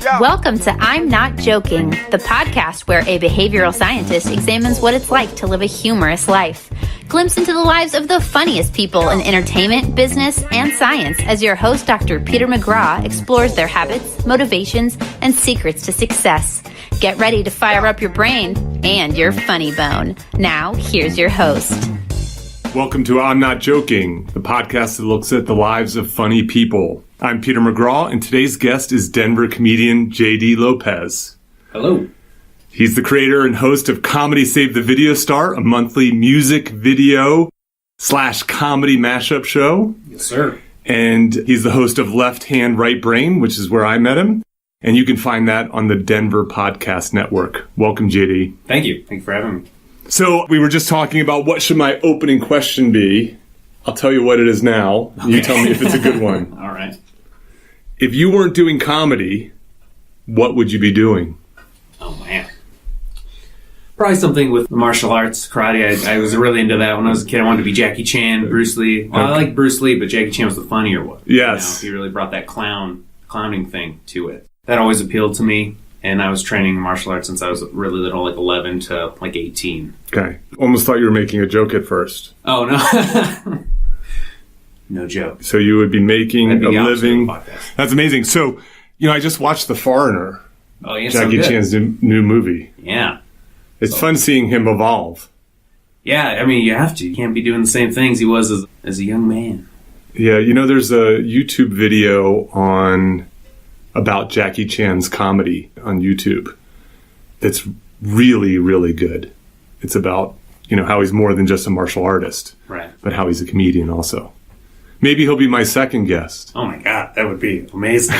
Welcome to I'm Not Joking, the podcast where a behavioral scientist examines what it's like to live a humorous life. Glimpse into the lives of the funniest people in entertainment, business, and science as your host, Dr. Peter McGraw, explores their habits, motivations, and secrets to success. Get ready to fire up your brain and your funny bone. Now, here's your host. Welcome to I'm Not Joking, the podcast that looks at the lives of funny people. I'm Peter McGraw, and today's guest is Denver comedian J.D. Lopez. Hello. He's the creator and host of Comedy Save the Video Star, a monthly music video / comedy mashup show. Yes, sir. And he's the host of Left Hand, Right Brain, which is where I met him. And you can find that on the Denver Podcast Network. Welcome, J.D. Thank you. Thank you for having me. So we were just talking about what should my opening question be. I'll tell you what it is now. Okay. You tell me if it's a good one. All right. If you weren't doing comedy, what would you be doing? Oh, man. Probably something with martial arts, karate. I was really into that when I was a kid. I wanted to be Jackie Chan, Bruce Lee. Well, I like Bruce Lee, but Jackie Chan was the funnier one. Yes. You know, he really brought that clowning thing to it. That always appealed to me. And I was training martial arts since I was really little, like 11 to like 18. Okay. Almost thought you were making a joke at first. Oh, no. No joke. So you would be making a living. That's amazing. So, I just watched The Foreigner. Oh, yeah, Jackie Chan's new movie. Yeah. It's fun seeing him evolve. Yeah, I mean, you have to. You can't be doing the same things he was as a young man. Yeah, there's a YouTube video about Jackie Chan's comedy on YouTube that's really, really good. It's about, how he's more than just a martial artist. Right. But how he's a comedian also. Maybe he'll be my second guest. Oh my God, that would be amazing.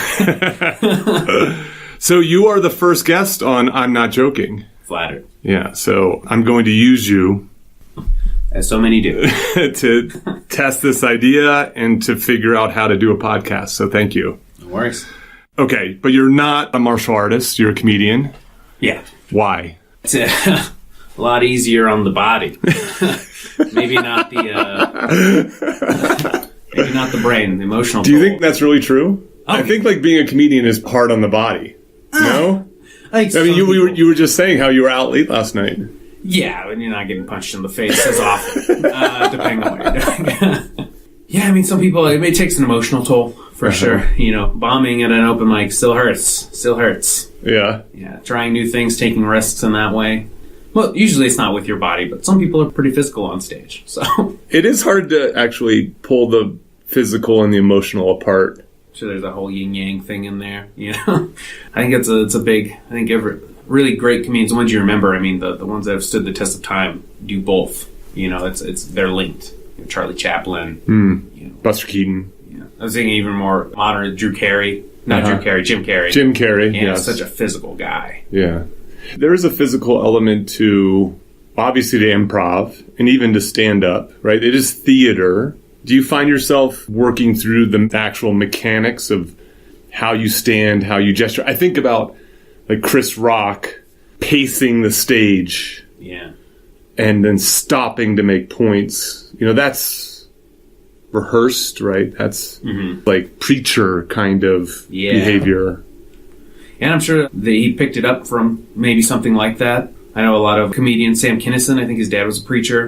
So you are the first guest on I'm Not Joking. Flattered. Yeah, so I'm going to use you. As so many do. To test this idea and to figure out how to do a podcast. So thank you. No worries. Okay, but you're not a martial artist. You're a comedian. Yeah. Why? It's a lot easier on the body. Maybe not the brain, the emotional. Do you think that's really true? Oh, I think being a comedian is hard on the body. No? I mean, you were just saying how you were out late last night. Yeah, and you're not getting punched in the face as often, depending on what you're doing. Yeah, I mean, some people, it takes an emotional toll, for sure. Bombing at an open mic still hurts. Yeah. Yeah, trying new things, taking risks in that way. Well, usually it's not with your body, but some people are pretty physical on stage, so. It is hard to actually pull the physical and the emotional apart. So there's a whole yin-yang thing in there, I think it's a big, every really great comedians, the ones you remember, I mean, the ones that have stood the test of time do both. They're linked. Charlie Chaplin. Buster Keaton. Yeah. I was thinking even more modern, Jim Carrey. Jim Carrey. Jim Carrey, yes. Such a physical guy. Yeah. There is a physical element to, obviously, to improv and even to stand-up, right? It is theater. Do you find yourself working through the actual mechanics of how you stand, how you gesture? I think about, Chris Rock pacing the stage. Yeah. And then stopping to make points. That's rehearsed, right? That's preacher kind of behavior. And I'm sure that he picked it up from maybe something like that. I know a lot of comedians, Sam Kinison, I think his dad was a preacher,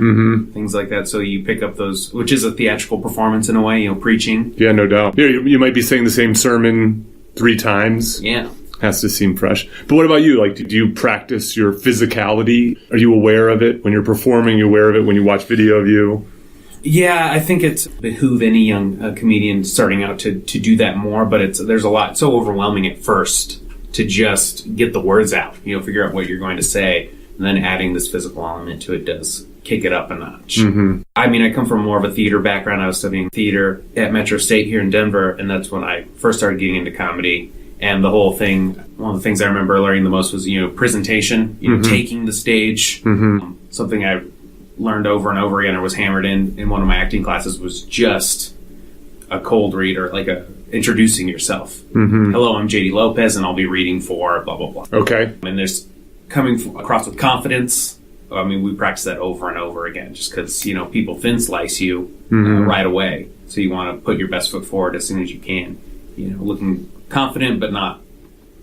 things like that. So you pick up those, which is a theatrical performance in a way, preaching. Yeah, no doubt. You might be saying the same sermon 3 times. Yeah. Has to seem fresh. But what about you? Do you practice your physicality? Are you aware of it when you're performing? You're aware of it when you watch video of you? Yeah, I think it's behoove any young comedian starting out to do that more. But there's a lot. It's so overwhelming at first to just get the words out. Figure out what you're going to say, and then adding this physical element to it does kick it up a notch. I mean, I come from more of a theater background. I was studying theater at Metro State here in Denver, and that's when I first started getting into comedy. And the whole thing, one of the things I remember learning the most was, presentation, taking the stage. Something I learned over and over again or was hammered in one of my acting classes was just a cold read or introducing yourself. Hello, I'm J.D. Lopez, and I'll be reading for blah, blah, blah. Okay. And there's coming across with confidence. I mean, we practice that over and over again just because, people thin slice you right away. So you want to put your best foot forward as soon as you can, looking confident but not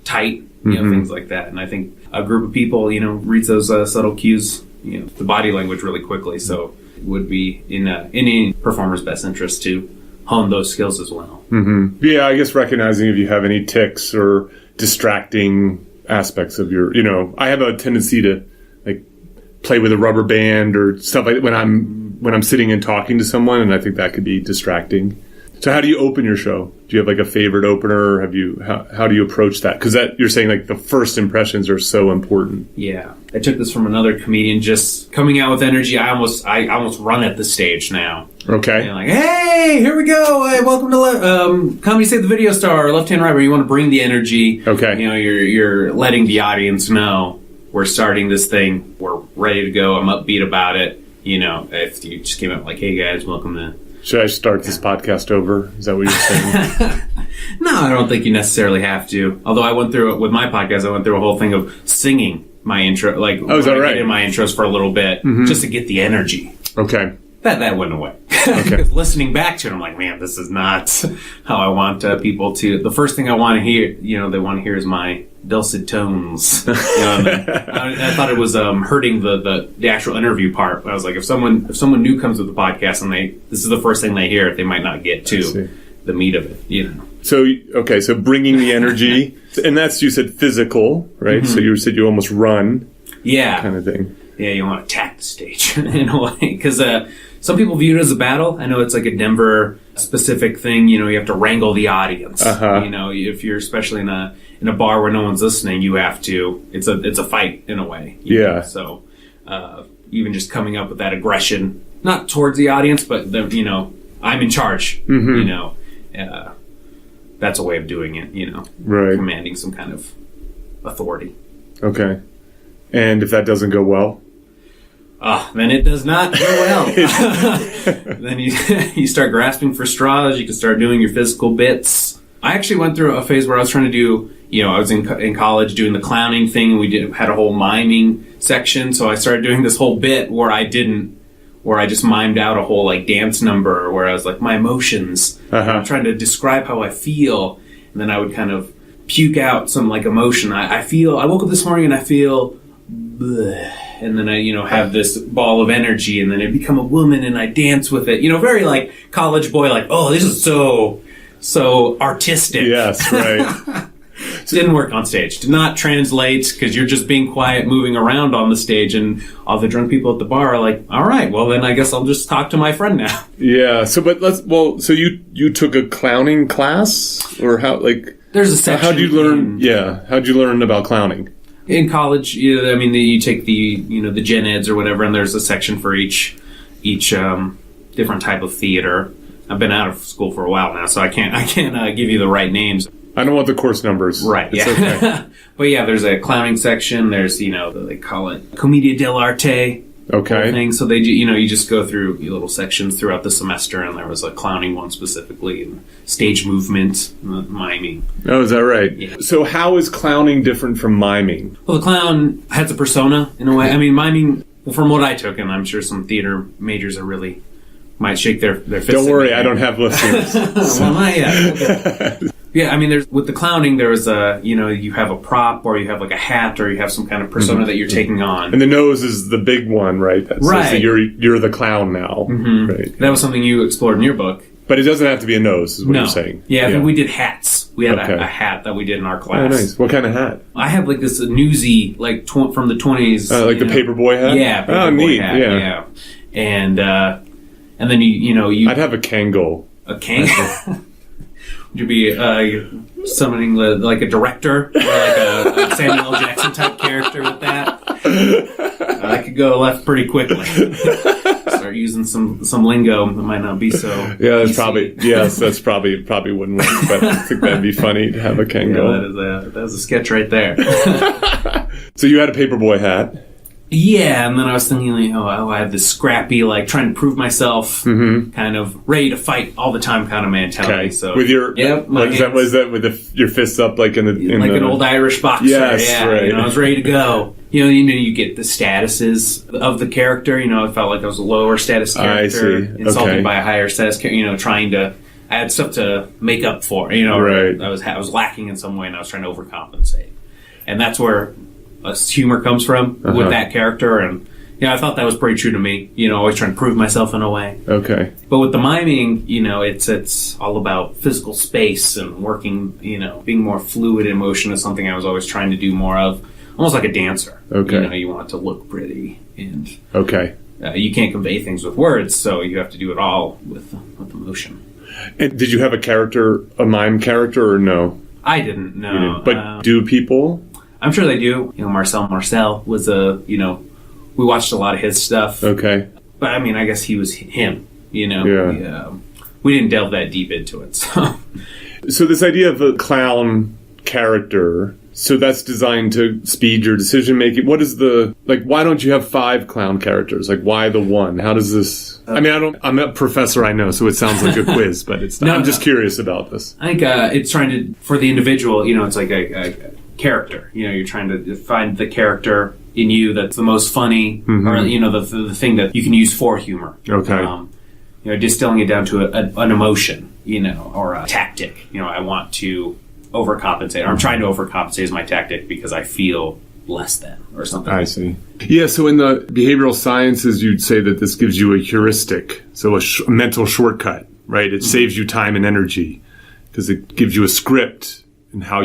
tight, things like that. And I think a group of people, reads those subtle cues, the body language really quickly. So it would be in any performer's best interest to hone those skills as well. Mm-hmm. Yeah, I guess recognizing if you have any tics or distracting aspects of your, I have a tendency to like play with a rubber band or stuff like that when I'm sitting and talking to someone, and I think that could be distracting. So how do you open your show? Do you have like a favorite opener? Or how do you approach that? Because you're saying like the first impressions are so important. Yeah, I took this from another comedian. Just coming out with energy, I almost run at the stage now. Okay. And like, hey, here we go. Hey, welcome to Comedy Save the Video Star, Left Hand Right, where you want to bring the energy. Okay. You're letting the audience know we're starting this thing. We're ready to go. I'm upbeat about it. If you just came out like, hey guys, welcome to. Should I start this podcast over? Is that what you're saying? No, I don't think you necessarily have to. Although I went through it with my podcast, I went through a whole thing of singing my intro, like is that right? In my intros for a little bit, just to get the energy. Okay. That went away. Okay. Because listening back to it, I'm like, man, this is not how I want people to. The first thing I want to hear, they want to hear is my dulcet tones. I thought it was hurting the actual interview part. I was like, if someone new comes with the podcast and this is the first thing they hear, they might not get to the meat of it. So bringing the energy, and that's, you said physical, right? Mm-hmm. So you said you almost run, kind of thing. Yeah, you want to attack the stage in a way, because some people view it as a battle. I know it's like a Denver specific thing. You have to wrangle the audience. Uh-huh. If you're especially in a bar where no one's listening, you have to. It's a fight in a way. Yeah. So even just coming up with that aggression, not towards the audience, but I'm in charge. Mm-hmm. That's a way of doing it. Right. Commanding some kind of authority. Okay. And if that doesn't go well. Then it does not go well. Then you start grasping for straws. You can start doing your physical bits. I actually went through a phase where I was trying to do, I was in college doing the clowning thing, and we had a whole miming section. So I started doing this whole bit where I just mimed out a whole like dance number where I was like, my emotions. Uh-huh. I'm trying to describe how I feel, and then I would kind of puke out some like emotion. I woke up this morning and I feel. Bleh. And then I, have this ball of energy, and then I become a woman and I dance with it. Very like college boy, like, oh, this is so artistic. Yes, right. Didn't work on stage. Did not translate, because you're just being quiet, moving around on the stage, and all the drunk people at the bar are like, all right, well then I guess I'll just talk to my friend now. Yeah. So you took a clowning class, or how, like, there's a section. How'd you learn? How'd you learn about clowning? In college, you take the gen eds or whatever, and there's a section for each different type of theater. I've been out of school for a while now, so I can't give you the right names. I don't want the course numbers. Right. It's Okay. But yeah, there's a clowning section. There's they call it Commedia dell'arte. Okay. Thing. So they do, you just go through little sections throughout the semester, and there was a clowning one specifically, and stage movement, miming. Oh, is that right? Yeah. So how is clowning different from miming? Well, the clown has a persona in a way. I mean, miming, from what I took, and I'm sure some theater majors might shake their fists. Don't worry, I don't have listeners. Well, not yet. Yeah, I mean, with the clowning, there was you have a prop, or you have like a hat, or you have some kind of persona that you're taking on. And the nose is the big one, right? Right. So you're the clown now. Mm-hmm. Right. That was something you explored in your book. But it doesn't have to be a nose, is what you're saying. Yeah, I think we did hats. We had Okay. a hat that we did in our class. Oh, nice. What kind of hat? I have like this newsy, like from the 20s. Like the paperboy hat? Yeah, Oh, paperboy neat. hat. Yeah. And then you I'd have a Kangol. A Kangol? Would you be summoning like a director, or like a Samuel L. Jackson type character with that? That could go left pretty quickly. Start using some lingo that might not be so. Yeah, that's easy. probably wouldn't work, but I think that'd be funny to have a Kangol. Yeah, that is a sketch right there. So you had a paperboy hat. Yeah, and then I was thinking, like, I have this scrappy, like, trying to prove myself, kind of ready to fight all the time kind of mentality. Okay. So with your, was that with your fists up, like in an old Irish boxer? Yes, yeah, right. I was ready to go. You get the statuses of the character. I felt like I was a lower status character, I see. insulted Okay. by a higher status character. Trying to I had stuff to make up for, you know. Right. I was lacking in some way, and I was trying to overcompensate, and that's where humor comes from with that character. And I thought that was pretty true to me. Always trying to prove myself in a way. Okay. But with the miming, it's all about physical space and working. Being more fluid in motion is something I was always trying to do more of, almost like a dancer. Okay. You want it to look pretty, and okay. You can't convey things with words, so you have to do it all with emotion. And did you have a mime character, or no? I didn't, no. You didn't. But do people? I'm sure they do. Marcel was we watched a lot of his stuff. Okay. But, I guess he was him, Yeah. We didn't delve that deep into it, so. So this idea of a clown character, so that's designed to speed your decision making. What is why don't you have 5 clown characters? Why the one? How does this... I'm a professor, I know, so it sounds like a quiz, but it's not. I'm just curious about this. I think it's trying to, for the individual, it's like a character. You're trying to find the character in you that's the most funny, or, the thing that you can use for humor. Okay. Distilling it down to an emotion, or a tactic. I want to overcompensate, or I'm trying to overcompensate as my tactic because I feel less than, or something. I see. Yeah, so in the behavioral sciences, you'd say that this gives you a heuristic, so a mental shortcut, right? It saves you time and energy because it gives you a script and how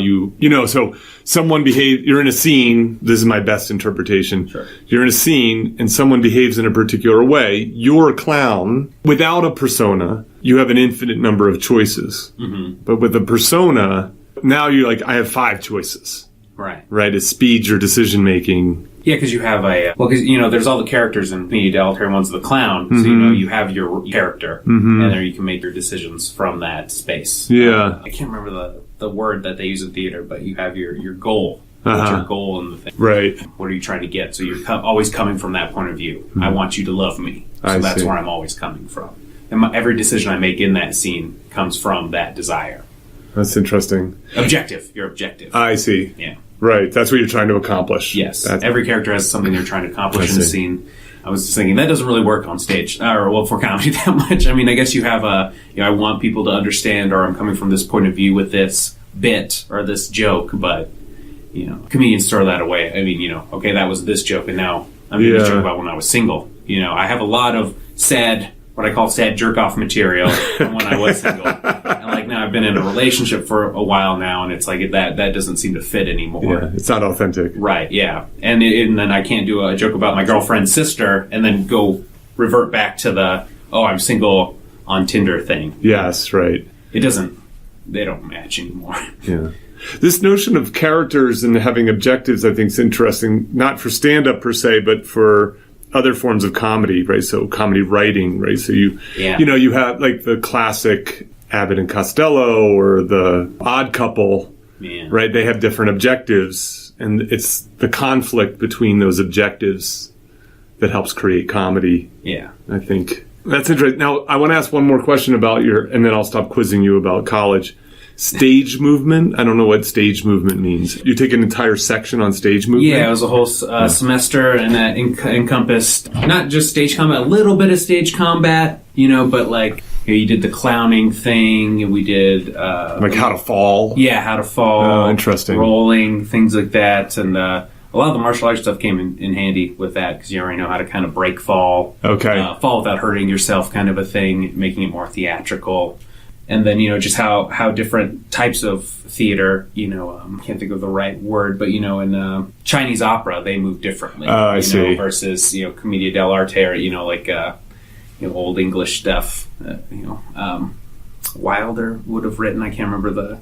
so someone you're in a scene, this is my best interpretation. Sure. You're in a scene and someone behaves in a particular way, you're a clown. Without a persona, you have an infinite number of choices. Mm-hmm. But with a persona, now you're like, I have 5 choices. Right. It speeds your decision making. Yeah, because you have because there's all the characters in the Egalitarian one's the clown, so you have your character, and then you can make your decisions from that space. Yeah. I can't remember the word that they use in theater, but you have your goal. What's your goal in the thing? Right. What are you trying to get? So you're always coming from that point of view. I want you to love me. So that's where I'm always coming from. And every decision I make in that scene comes from that desire. That's interesting. Objective. Your objective. I see. Yeah. Right. That's what you're trying to accomplish. Yes. Every character has something they're trying to accomplish in the scene. I was just thinking that doesn't really work on stage, for comedy that much. I guess you have I want people to understand, or I'm coming from this point of view with this bit or this joke, but comedians throw that away. Okay, that was this joke, and now I'm going to joke about when I was single. I have a lot of what I call sad jerk-off material from when I was single. And now I've been in a relationship for a while now, and it's like that doesn't seem to fit anymore. Yeah, it's not authentic. Right, yeah. And then I can't do a joke about my girlfriend's sister and then revert back to the, I'm single on Tinder thing. Yes, right. They don't match anymore. Yeah. This notion of characters and having objectives, I think, is interesting, not for stand-up per se, but for other forms of comedy, right? So comedy writing, right? So you have the classic Abbott and Costello or the Odd Couple, right? They have different objectives, and it's the conflict between those objectives that helps create comedy. Yeah. I think that's interesting. Now, I want to ask one more question about and then I'll stop quizzing you about college. Stage movement? I don't know what stage movement means. You take an entire section on stage movement? Yeah, it was a whole semester, and that encompassed not just stage combat, a little bit of stage combat, but you did the clowning thing, and we did... how to fall? Yeah, how to fall. Oh, interesting. Rolling, things like that, and a lot of the martial arts stuff came in handy with that, because you already know how to kind of break fall. Okay. Fall without hurting yourself kind of a thing, making it more theatrical. And then, just how different types of theater, can't think of the right word, but, in Chinese opera, they move differently. I see. Versus, Commedia dell'arte, or, Old English stuff. Wilder would have written, I can't remember the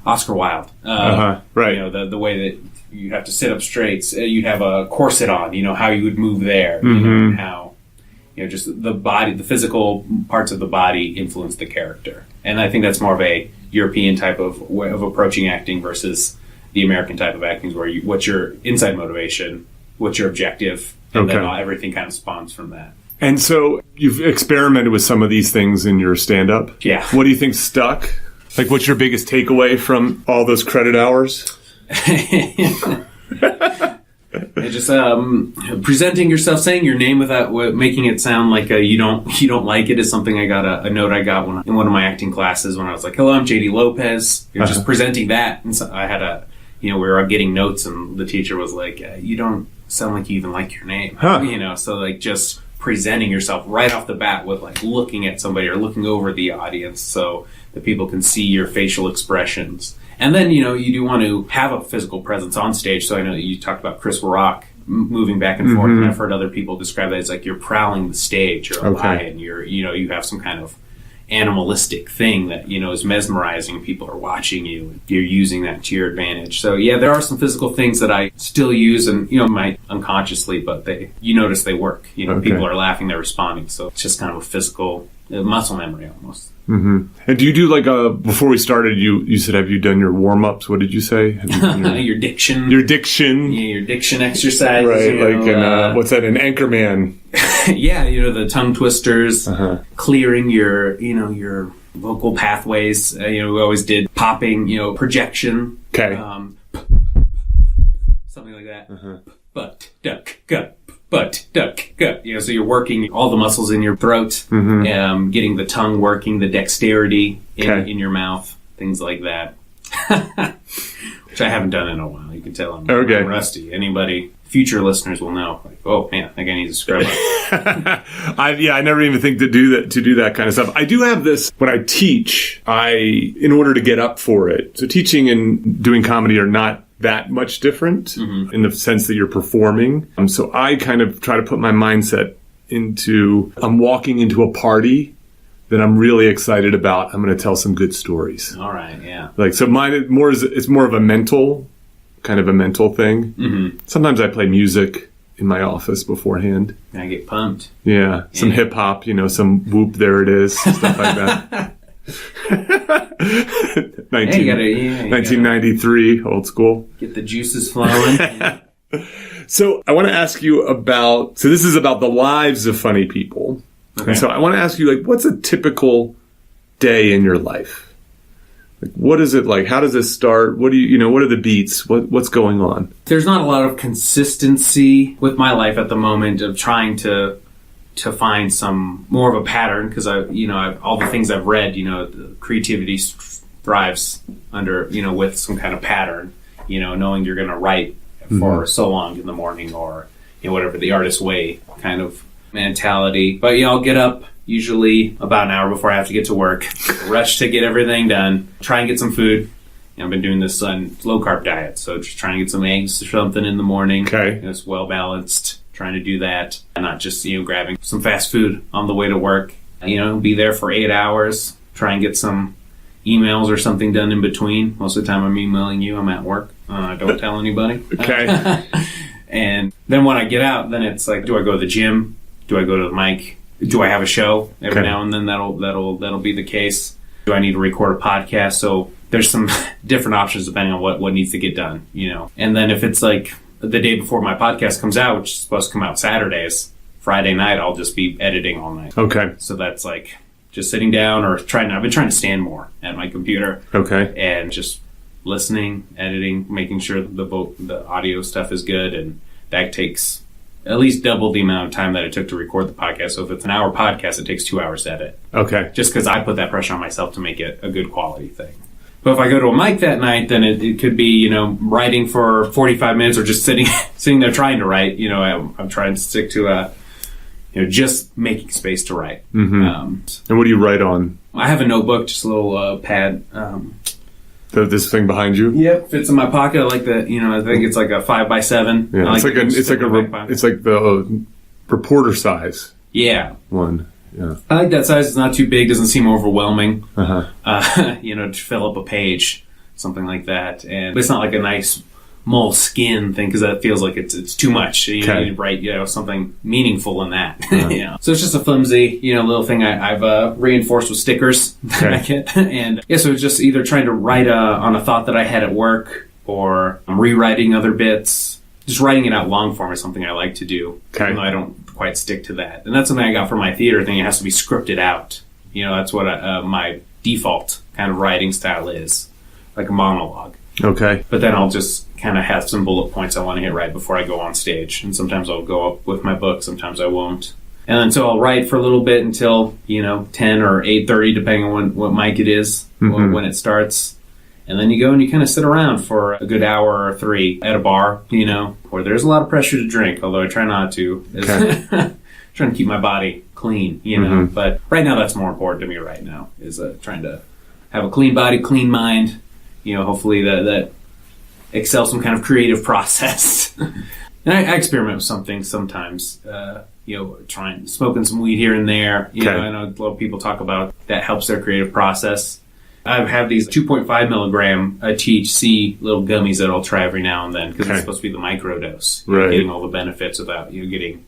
Oscar Wilde. Right. The way that you have to sit up straight, you'd have a corset on, how you would move there, Mm-hmm. and how... just the body, the physical parts of the body influence the character. And I think that's more of a European type of way of approaching acting versus the American type of acting, where what's your inside motivation, what's your objective, and then everything kind of spawns from that. And so you've experimented with some of these things in your stand-up. Yeah. What do you think stuck? What's your biggest takeaway from all those credit hours? Just presenting yourself, saying your name without making it sound like you don't like it is something I got a note I got in one of my acting classes when I was like, "Hello, I'm JD Lopez." You're just presenting that, and so I had we were getting notes, and the teacher was like, "You don't sound like you even like your name," So like just presenting yourself right off the bat with like looking at somebody or looking over the audience so that people can see your facial expressions. And then, you do want to have a physical presence on stage. So I know that you talked about Chris Rock moving back and forth, and I've heard other people describe that as like you're prowling the stage, you're a lion, you have some kind of animalistic thing that, is mesmerizing. People are watching you. You're using that to your advantage. So yeah, there are some physical things that I still use and, might unconsciously, but you notice they work. People are laughing, they're responding. So it's just kind of a physical muscle memory almost. Mm-hmm. And do you do before we started, you said, have you done your warm-ups? What did you say? Have you done your diction. Your diction. Yeah, your diction exercise. Right, what's that, an Anchorman? Yeah, the tongue twisters, clearing your vocal pathways. We always did popping, projection. Okay. Something like that. Butt, duck, gut. Butt, duck, gut. So you're working all the muscles in your throat, getting the tongue working, the dexterity in your mouth, things like that. Which I haven't done in a while. You can tell I'm rusty. Anybody, future listeners will know. Like, oh man, I think I need to scrub up. I never even think to do that kind of stuff. I do have this when I teach. In order to get up for it. So teaching and doing comedy are not that much different in the sense that you're performing. So I kind of try to put my mindset into, I'm walking into a party that I'm really excited about. I'm going to tell some good stories. All right, yeah. So mine it's more of a mental thing. Mm-hmm. Sometimes I play music in my office beforehand. And I get pumped. Yeah. Some hip hop, some whoop, there it is, stuff like that. 1993, old school. Get the juices flowing. So I want to ask you this is about the lives of funny people. Okay. And so I want to ask you, what's a typical day in your life? What is it like? How does this start? What do what are the beats? What's going on? There's not a lot of consistency with my life at the moment of trying to find some more of a pattern, because all the things I've read, the creativity thrives under, with some kind of pattern, knowing you're going to write for so long in the morning, or, whatever the artist's way kind of mentality. But, I'll get up usually about an hour before I have to get to work, rush to get everything done, try and get some food. I've been doing this low carb diet, so just trying to get some eggs or something in the morning. Okay. It's well balanced. Trying to do that and not just, grabbing some fast food on the way to work. Be there for 8 hours, try and get some emails or something done in between. Most of the time I'm emailing you, I'm at work. Don't tell anybody. Okay. And then when I get out, then it's like, do I go to the gym? Do I go to the mic? Do I have a show? Every now and then that'll be the case. Do I need to record a podcast? So there's some different options depending on what needs to get done, And then if it's like the day before my podcast comes out, which is supposed to come out Saturdays, Friday night, I'll just be editing all night. Okay. So that's like just sitting down or I've been trying to stand more at my computer. Okay. And just listening, editing, making sure the audio stuff is good. And that takes at least double the amount of time that it took to record the podcast. So if it's an hour podcast, it takes 2 hours to edit. Okay. Just because I put that pressure on myself to make it a good quality thing. But if I go to a mic that night, then it could be, writing for 45 minutes or just sitting there trying to write. I'm trying to stick to, just making space to write. Mm-hmm. And what do you write on? I have a notebook, just a little pad. This thing behind you? Yep, fits in my pocket. I like that. I think it's like a 5x7. Yeah, it's like the reporter size. Yeah. One. Yeah. I like that size. It's not too big. Doesn't seem overwhelming. To fill up a page, something like that. And it's not like a nice moleskin thing, because that feels like it's too much. You need to write something meaningful in that. So it's just a flimsy little thing I've reinforced with stickers that I get. And so it's just either trying to write on a thought that I had at work, or I'm rewriting other bits. Just writing it out long form is something I like to do, even though I don't quite stick to that. And that's something I got from my theater thing. It has to be scripted out. That's what my default kind of writing style is, like a monologue. Okay. But then I'll just kind of have some bullet points I want to hit right before I go on stage. And sometimes I'll go up with my book, sometimes I won't. And then so I'll write for a little bit until, 10 or 8:30, depending on what mic it is, when it starts. And then you go and you kind of sit around for a good hour or 3 at a bar, where there's a lot of pressure to drink, although I try not to. Okay. Trying to keep my body clean, But right now that's more important to me right now, is trying to have a clean body, clean mind, hopefully that excel some kind of creative process. And I experiment with something sometimes, smoking some weed here and there. I know a lot of people talk about that helps their creative process. I have these 2.5 milligram THC little gummies that I'll try every now and then because it's supposed to be the microdose. Right. Getting all the benefits without getting,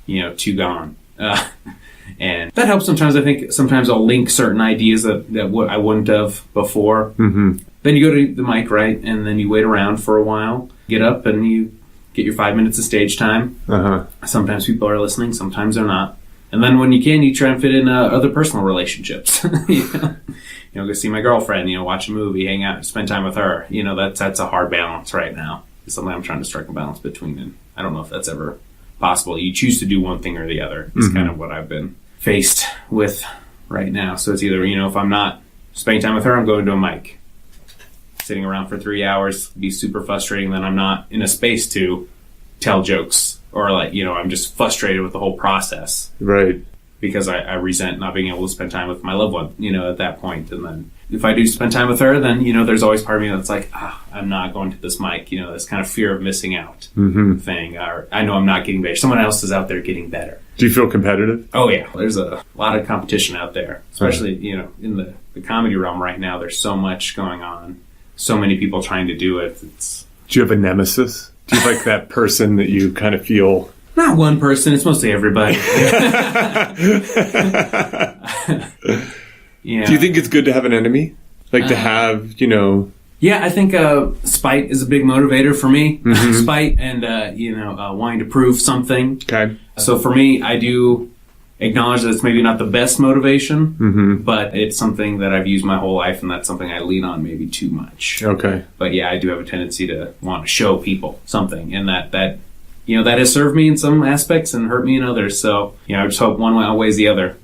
too gone. And that helps sometimes. I think sometimes I'll link certain ideas that I wouldn't have before. Mm-hmm. Then you go to the mic, right? And then you wait around for a while, get up, and you get your 5 minutes of stage time. Uh-huh. Sometimes people are listening, sometimes they're not. And then when you can, you try and fit in other personal relationships. Go see my girlfriend, watch a movie, hang out, spend time with her. That's a hard balance right now. It's something I'm trying to strike a balance between. And I don't know if that's ever possible. You choose to do one thing or the other. It's kind of what I've been faced with right now. So it's either, if I'm not spending time with her, I'm going to a mic. Sitting around for 3 hours be super frustrating. Then I'm not in a space to tell jokes or I'm just frustrated with the whole process. Right. Because I resent not being able to spend time with my loved one, at that point. And then if I do spend time with her, then, there's always part of me that's like, I'm not going to this mic, this kind of fear of missing out thing. Or I know I'm not getting better. Someone else is out there getting better. Do you feel competitive? Oh, yeah. There's a lot of competition out there, especially, in the comedy realm right now. There's so much going on. So many people trying to do it. Do you have a nemesis? Do you like that person that you kind of feel... Not one person. It's mostly everybody. Yeah. Do you think it's good to have an enemy? To have, Yeah, I think spite is a big motivator for me. Mm-hmm. Spite and, wanting to prove something. Okay. So for me, I do acknowledge that it's maybe not the best motivation, but it's something that I've used my whole life, and that's something I lean on maybe too much. Okay. But yeah, I do have a tendency to want to show people something, and that that has served me in some aspects and hurt me in others. So, I just hope one way outweighs the other.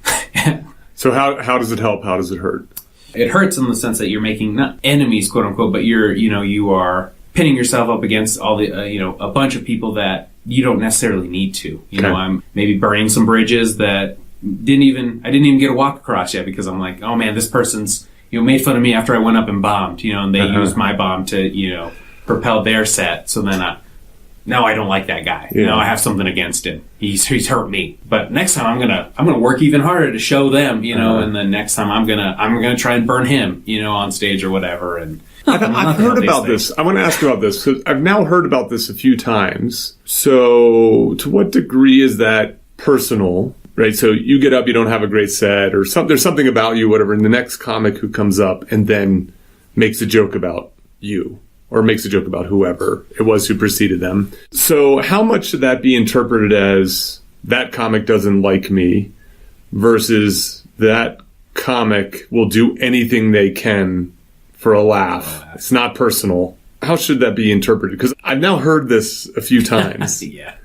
So how does it help? How does it hurt? It hurts in the sense that you're making not enemies, quote unquote, but you are pitting yourself up against all the, a bunch of people that you don't necessarily need to. I'm maybe burning some bridges that I didn't even get a walk across yet because I'm like, oh man, this person's, made fun of me after I went up and bombed, and they used my bomb to, propel their set. So then now I don't like that guy. Yeah. Now I have something against him. He's hurt me. But next time I'm gonna work even harder to show them, and then next time I'm gonna try and burn him, on stage or whatever. And I've heard about this. I want to ask you about this because I've now heard about this a few times. So to what degree is that personal? Right. So you get up, you don't have a great set, or there's something about you, whatever. And the next comic who comes up and then makes a joke about you. Or makes a joke about whoever it was who preceded them. So how much should that be interpreted as that comic doesn't like me versus that comic will do anything they can for a laugh? It's not personal. How should that be interpreted? Because I've now heard this a few times. Yeah.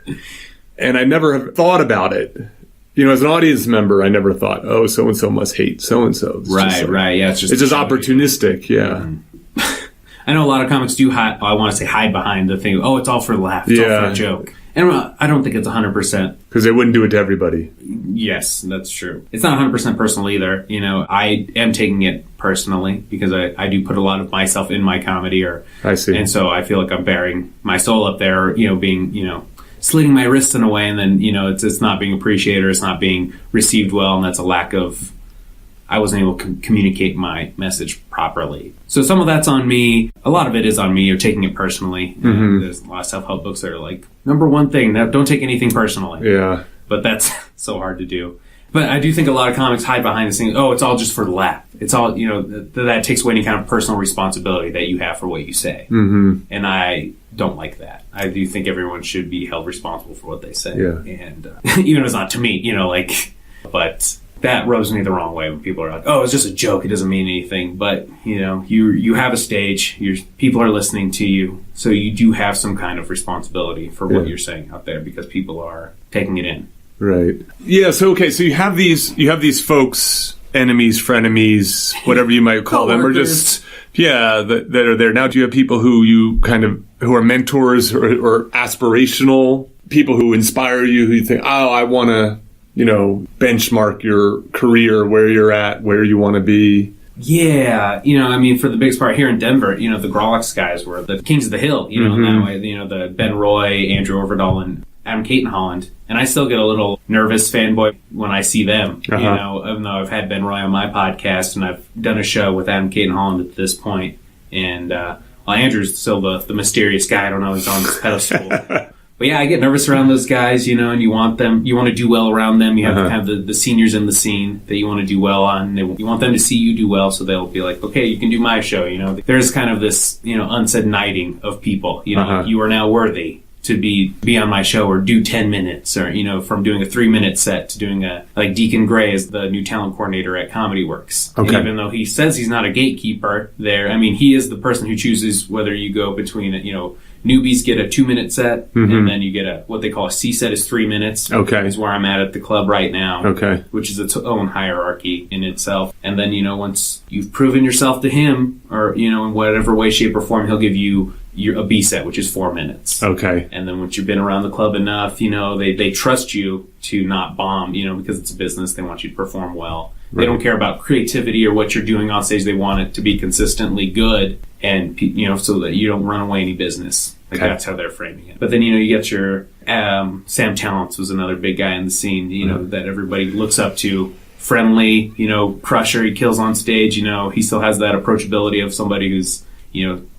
And I never have thought about it. As an audience member, I never thought, oh, so-and-so must hate so-and-so. Right. Yeah, it's just opportunistic, yeah. Mm-hmm. I know a lot of comics do hide behind the thing, it's all for a laugh, it's all for a joke. And I don't think it's 100%. Because they wouldn't do it to everybody. Yes, that's true. It's not 100% personal either. I am taking it personally because I do put a lot of myself in my comedy. I see. And so I feel like I'm bearing my soul up there, being, slitting my wrists in a way, and then, it's not being appreciated or it's not being received well, and that's a lack of... I wasn't able to communicate my message properly. So some of that's on me. A lot of it is on me. You're taking it personally. There's a lot of self-help books that are like, number one thing, don't take anything personally. Yeah. But that's so hard to do. But I do think a lot of comics hide behind this thing, it's all just for the laugh. It's all, that takes away any kind of personal responsibility that you have for what you say. Mm-hmm. And I don't like that. I do think everyone should be held responsible for what they say. Yeah. And even if it's not to me, but... that rubs me the wrong way when people are like, oh, it's just a joke, it doesn't mean anything. But, you have a stage, people are listening to you, so you do have some kind of responsibility for what you're saying out there because people are taking it in. Right. Yeah, so you have these folks, enemies, frenemies, whatever you might call them, or just that are there. Now, do you have people who who are mentors or aspirational people who inspire you, who you think, oh, I want to, benchmark your career, where you're at, where you want to be? Yeah, for the biggest part here in Denver, the Grolix guys were the kings of the hill, in that way, the Ben Roy, Andrew Overdahl, and Adam Caton-Holland. And I still get a little nervous fanboy when I see them, even though I've had Ben Roy on my podcast and I've done a show with Adam Caton-Holland at this point. And, Andrew's still the mysterious guy. I don't know, he's on this pedestal. But yeah, I get nervous around those guys, and you want to do well around them. You have to have the seniors in the scene that you want to do well on. You want them to see you do well, so they'll be like, okay, you can do my show. There's kind of this, unsaid knighting of people. You are now worthy to be on my show or do 10 minutes or, from doing a 3-minute set to doing like Deacon Gray is the new talent coordinator at Comedy Works. Okay. And even though he says he's not a gatekeeper there, he is the person who chooses whether you go between, newbies get a 2-minute set, and then you get what they call a C set is 3 minutes. Okay. Is where I'm at the club right now. Okay. Which is its own hierarchy in itself. And then, once you've proven yourself to him, or, in whatever way, shape, or form, he'll give you a B set, which is 4 minutes. Okay. And then once you've been around the club enough, they trust you to not bomb, because it's a business. They want you to perform well. Right. They don't care about creativity or what you're doing on stage. They want it to be consistently good and, so that you don't run away any business. That's how they're framing it. But then, you get your Sam Talents was another big guy in the scene, that everybody looks up to. Friendly, crusher, he kills on stage, he still has that approachability of somebody who's,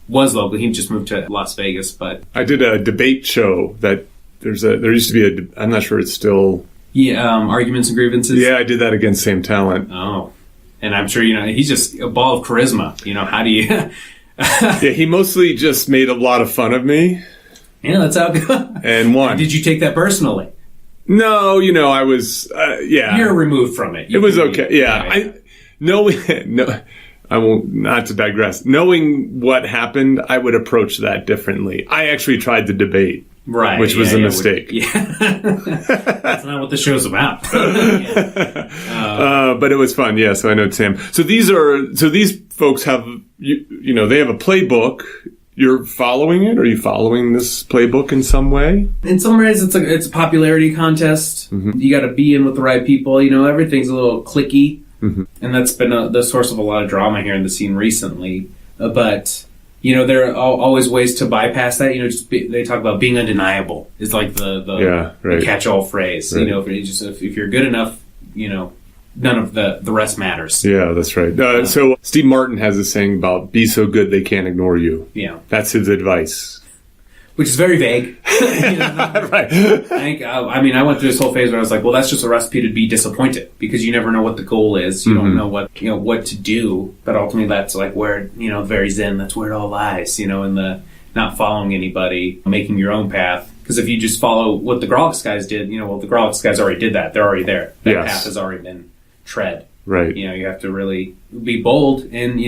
was local. He just moved to Las Vegas, but... I did a debate show that there used to be I'm not sure it's still... Yeah, Arguments and Grievances? Yeah, I did that against Sam Talent. Oh. And I'm sure, he's just a ball of charisma. How do you... Yeah, he mostly just made a lot of fun of me. Yeah, that's how it goes. And won. Did you take that personally? No, I was... yeah. You're removed from it. It was okay, yeah. I won't, not to digress. Knowing what happened, I would approach that differently. I actually tried to debate. Right. Which was a mistake. That's not what the show's about. But it was fun, yeah, so I know Sam. So these folks have, they have a playbook. You're following it? Are you following this playbook in some way? In some ways, it's a popularity contest. Mm-hmm. You got to be in with the right people. Everything's a little cliquey. Mm-hmm. And that's been the source of a lot of drama here in the scene recently. But, there are always ways to bypass that. They talk about being undeniable is like the catch-all phrase. Right. If you're good enough, none of the rest matters. Yeah, that's right. So Steve Martin has a saying about be so good they can't ignore you. Yeah. That's his advice. Which is very vague. Right. I went through this whole phase where I was like, well, that's just a recipe to be disappointed because you never know what the goal is. You don't know what to do. But ultimately that's like where, very zen, that's where it all lies, in the not following anybody, making your own path. Because if you just follow what the Grolix guys did, the Grolix guys already did that. They're already there. That path has already been tread. Right. You have to really be bold and,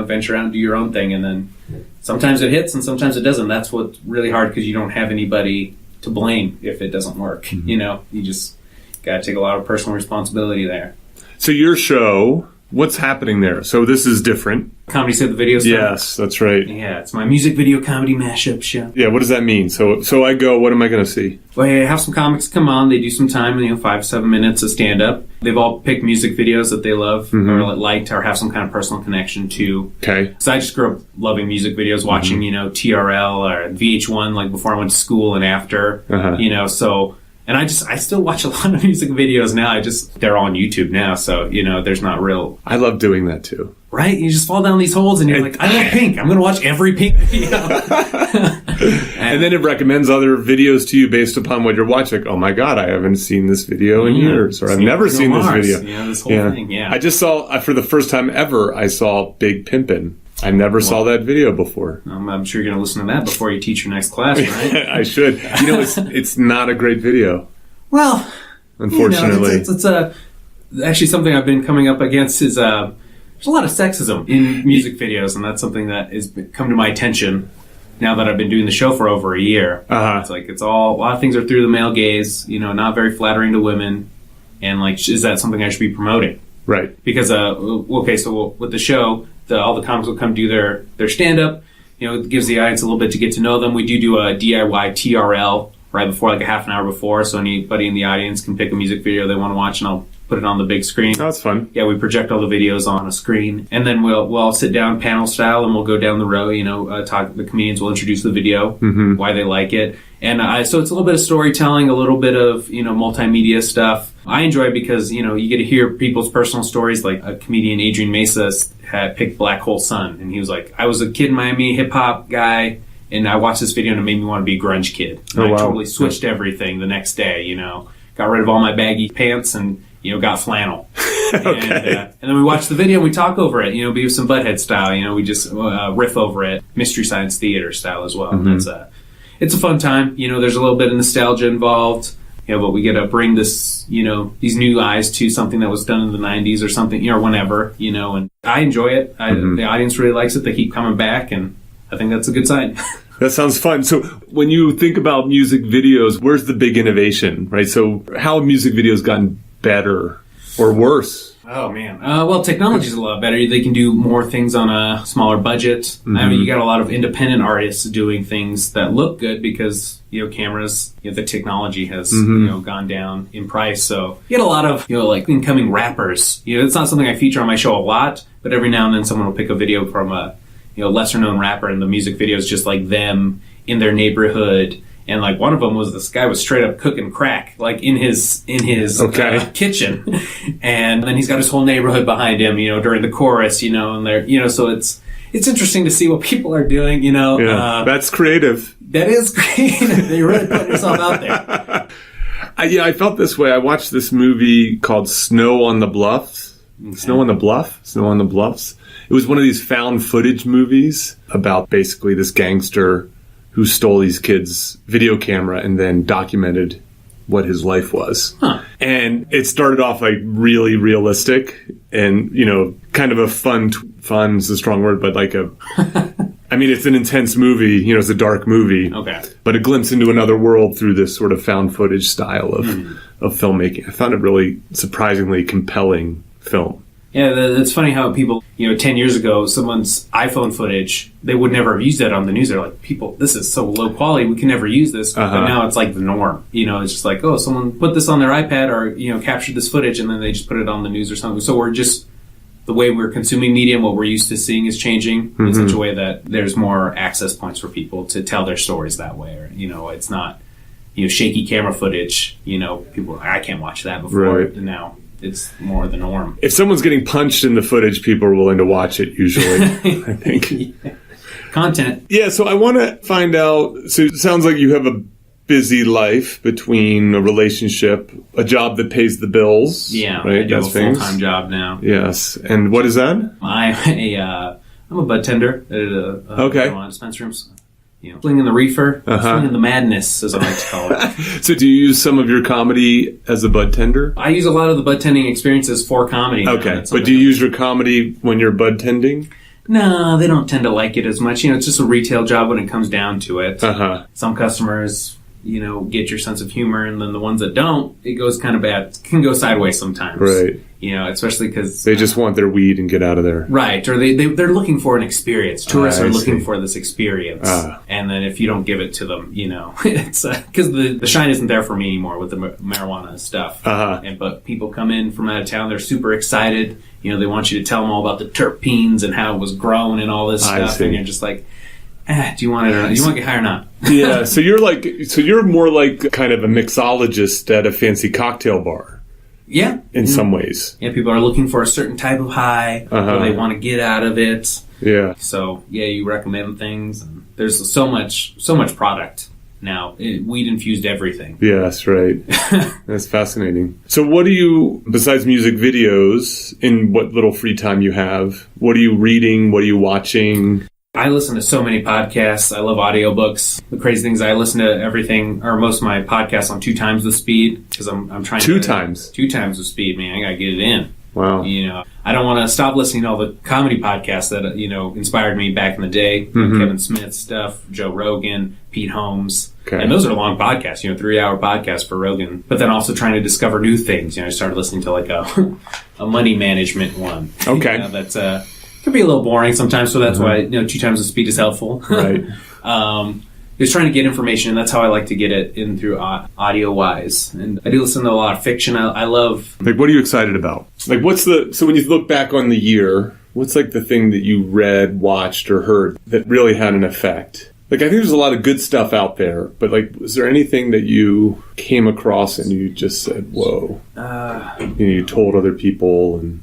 venture out and do your own thing. And then sometimes it hits and sometimes it doesn't. That's what's really hard because you don't have anybody to blame if it doesn't work. Mm-hmm. You just got to take a lot of personal responsibility there. So your show, what's happening there? So this is different. Comedy Set the Video Store? Yes, that's right. Yeah, it's my music video comedy mashup show. Yeah, what does that mean? So I go, what am I going to see? Well, I have some comics come on. They do some time, 5 to 7 minutes of stand-up. They've all picked music videos that they love or liked or have some kind of personal connection to. Okay. So I just grew up loving music videos, watching, TRL or VH1, like before I went to school and after, so... And I still watch a lot of music videos now. They're all on YouTube now, so, there's not real... I love doing that, too. Right? You just fall down these holes and you're like, I like Pink. I'm going to watch every Pink video. And then it recommends other videos to you based upon what you're watching. Like, oh my God, I haven't seen this video in years. Or I've never seen this video. This whole thing, I just saw, for the first time ever, I saw Big Pimpin'. I never saw that video before. I'm sure you're going to listen to that before you teach your next class, right? I should. It's not a great video. Well, unfortunately, it's actually something I've been coming up against is there's a lot of sexism in music videos, and that's something that has come to my attention now that I've been doing the show for over a year. It's like a lot of things are through the male gaze, not very flattering to women, and like, is that something I should be promoting? Right. Because so with the show, all the comics will come do their stand up. It gives the audience a little bit to get to know them. We do a DIY TRL right before, like a half an hour before, so anybody in the audience can pick a music video they want to watch, and I'll put it on the big screen. Oh, that's fun. Yeah, we project all the videos on a screen, and then we'll all sit down panel style, and we'll go down the row. Talk. The comedians will introduce the video, why they like it, and so it's a little bit of storytelling, a little bit of multimedia stuff. I enjoy it because you get to hear people's personal stories. Like a comedian, Adrian Mesa, had picked Black Hole Sun, and he was like, "I was a kid in Miami, hip hop guy." And I watched this video and it made me want to be a grunge kid. And I totally switched everything the next day, Got rid of all my baggy pants and, got flannel. Okay. And then we watch the video and we talk over it, Beavis and Butthead style. We just riff over it. Mystery Science Theater style as well. It's a fun time. There's a little bit of nostalgia involved. But we get to bring this, these new eyes to something that was done in the 90s or something, or whenever, and I enjoy it. The audience really likes it. They keep coming back, and I think that's a good sign. That sounds fun. So when you think about music videos, where's the big innovation, right? So how have music videos gotten better or worse? Oh, man. Well, technology's a lot better. They can do more things on a smaller budget. I mean, you got a lot of independent artists doing things that look good because, cameras, the technology has, gone down in price. So you get a lot of, like incoming rappers. It's not something I feature on my show a lot, but every now and then someone will pick a video from a lesser known rapper, and the music video is just like them in their neighborhood. And like one of them was this guy was straight up cooking crack, like in his kitchen, and then he's got his whole neighborhood behind him, during the chorus, and they're, so it's interesting to see what people are doing, that's creative. That is creative. You're really putting yourself out there. I felt this way. I watched this movie called Snow on the Bluffs. Okay. Snow on the Bluffs. It was one of these found footage movies about basically this gangster who stole these kids' video camera and then documented what his life was. And it started off like really realistic and, kind of a fun is a strong word, but like it's an intense movie, it's a dark movie. Okay. But a glimpse into another world through this sort of found footage style of filmmaking. I found it really surprisingly compelling film. Yeah, it's funny how people, 10 years ago, someone's iPhone footage, they would never have used that on the news. They're like, people, this is so low quality, we can never use this. But now it's like the norm. It's just like, oh, someone put this on their iPad or, captured this footage and then they just put it on the news or something. So we're just, the way we're consuming media and what we're used to seeing is changing in such a way that there's more access points for people to tell their stories that way. Or, it's not, shaky camera footage, people, I can't watch that before. Right. And now it's more the norm. If someone's getting punched in the footage, people are willing to watch it usually, I think. Yeah. Content. Yeah, so I want to find out, so it sounds like you have a busy life between a relationship, a job that pays the bills. Yeah, right? I do have a full-time job now. Yes, and what is that? I'm a bud tender at a dispensary. Flinging the reefer, flinging the madness, as I like to call it. So do you use some of your comedy as a bud tender? I use a lot of the bud tending experiences for comedy. Okay, but do you use your comedy when you're bud tending? No, they don't tend to like it as much. It's just a retail job when it comes down to it. Some customers, get your sense of humor, and then the ones that don't, it goes kind of bad. It can go sideways sometimes. Right. Especially because they just want their weed and get out of there. Right, or they're looking for an experience. Tourists are looking for this experience, and then if you don't give it to them, it's because the shine isn't there for me anymore with the marijuana stuff. But people come in from out of town, they're super excited. They want you to tell them all about the terpenes and how it was grown and all this stuff, and you're just like, do you want it or not? Do you want to get high or not? Yeah, so you're more like kind of a mixologist at a fancy cocktail bar. Yeah. In some ways. Yeah, people are looking for a certain type of high, or they want to get out of it. Yeah. So, you recommend things. And there's so much product now. Weed infused everything. Yes, right. That's fascinating. So what do you, besides music videos, in what little free time you have, what are you reading? What are you watching? I listen to so many podcasts. I love audiobooks. The crazy thing is I listen to everything, or most of my podcasts on 2 times the speed, because I'm trying to... 2 times? 2 times the speed, man. I gotta get it in. Wow. I don't want to stop listening to all the comedy podcasts that, inspired me back in the day. Kevin Smith stuff, Joe Rogan, Pete Holmes. Okay. And those are long podcasts, 3-hour podcasts for Rogan. But then also trying to discover new things. I started listening to like a money management one. Okay. That's could be a little boring sometimes, so that's why 2 times the speed is helpful. Right. Just trying to get information, and that's how I like to get it in through audio-wise. And I do listen to a lot of fiction. I love... Like, what are you excited about? Like, so when you look back on the year, what's like the thing that you read, watched, or heard that really had an effect? Like, I think there's a lot of good stuff out there, but like, was there anything that you came across and you just said, whoa? You told other people and...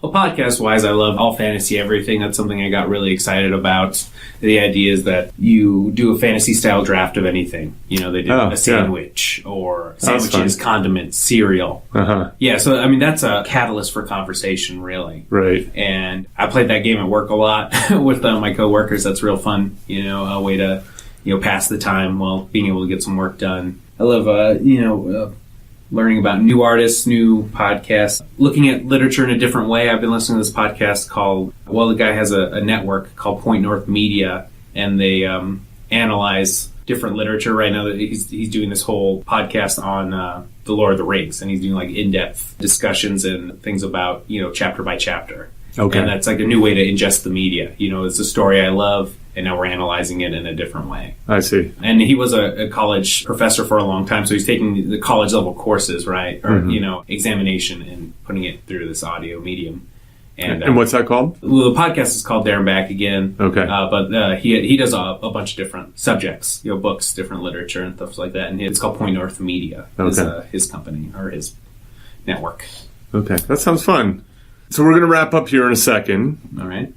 Well, podcast-wise, I love all fantasy everything. That's something I got really excited about. The idea is that you do a fantasy-style draft of anything. They did a sandwich or sandwiches, condiments, cereal. Uh-huh. Yeah, so, that's a catalyst for conversation, really. Right. And I played that game at work a lot with my coworkers. That's real fun, a way to, pass the time while being able to get some work done. I love, learning about new artists, new podcasts, looking at literature in a different way. I've been listening to this podcast the guy has a network called Point North Media, and they analyze different literature. Right now he's doing this whole podcast on the Lord of the Rings, and he's doing like in-depth discussions and things about, chapter by chapter. Okay. And that's like a new way to ingest the media. It's a story I love, and now we're analyzing it in a different way. I see. And he was a college professor for a long time, so he's taking the college level courses, right? Or, examination and putting it through this audio medium. And what's that called? Well, the podcast is called There and Back Again. Okay. But he does a bunch of different subjects, books, different literature and stuff like that. And it's called Point North Media, is his company or his network. Okay. That sounds fun. So we're going to wrap up here in a second. All right.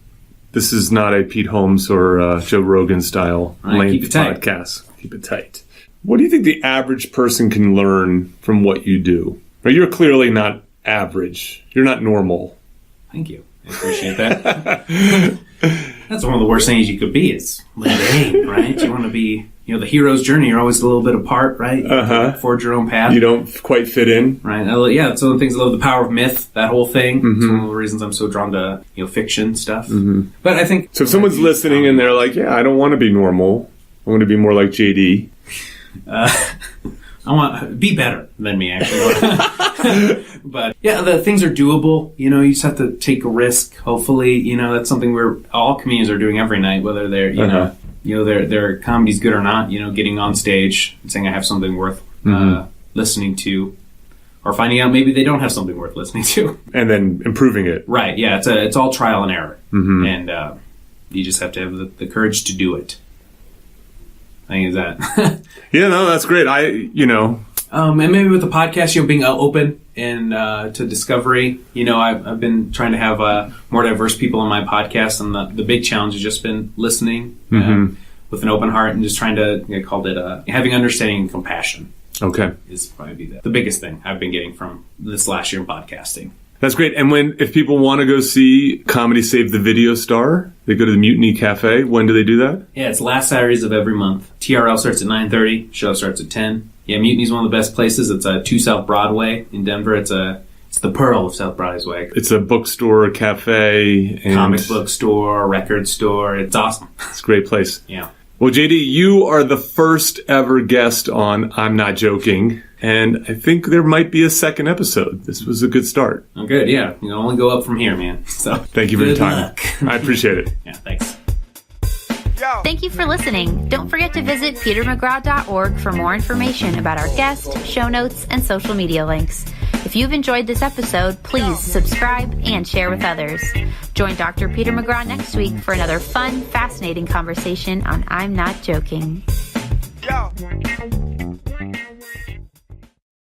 This is not a Pete Holmes or Joe Rogan style length podcast. Keep it tight. What do you think the average person can learn from what you do? Right, you're clearly not average. You're not normal. Thank you. I appreciate that. That's one of the worst things you could be is mundane, right? You want to be, the hero's journey. You're always a little bit apart, right? Uh-huh. Forge your own path. You don't quite fit in. Right. It's one of the things I love, the power of myth, that whole thing. It's one of the reasons I'm so drawn to, fiction stuff. But I think... So if someone's listening and they're like, I don't want to be normal. I want to be more like JD. I want to be better than me, actually. But the things are doable. You just have to take a risk. Hopefully, that's something all comedians are doing every night, whether they're, their comedy's good or not. Getting on stage and saying I have something worth listening to, or finding out maybe they don't have something worth listening to, and then improving it. Right? Yeah, it's all trial and error, and you just have to have the courage to do it. I think is that. Yeah, no, that's great. And maybe with the podcast, being open and to discovery. I've been trying to have more diverse people on my podcast, and the big challenge has just been listening with an open heart and just trying to. I called it having understanding and compassion. Okay, is probably the biggest thing I've been getting from this last year in podcasting. That's great. And if people want to go see Comedy Save the Video Star, they go to the Mutiny Cafe. When do they do that? Yeah, it's last Saturdays of every month. TRL starts at 9:30. Show starts at 10. Yeah, Mutiny's one of the best places. It's 2 South Broadway in Denver. It's the pearl of South Broadway. It's a bookstore, a cafe, and comic book store, record store. It's awesome. It's a great place. Yeah. Well, JD, you are the first ever guest on I'm Not Joking, and I think there might be a second episode. This was a good start. Oh, good, yeah. You can only go up from here, man. So thank you for your time. Luck. I appreciate it. Yeah, thanks. Thank you for listening. Don't forget to visit petermcgraw.org for more information about our guest, show notes, and social media links. If you've enjoyed this episode, please subscribe and share with others. Join Dr. Peter McGraw next week for another fun, fascinating conversation on I'm Not Joking. Yo.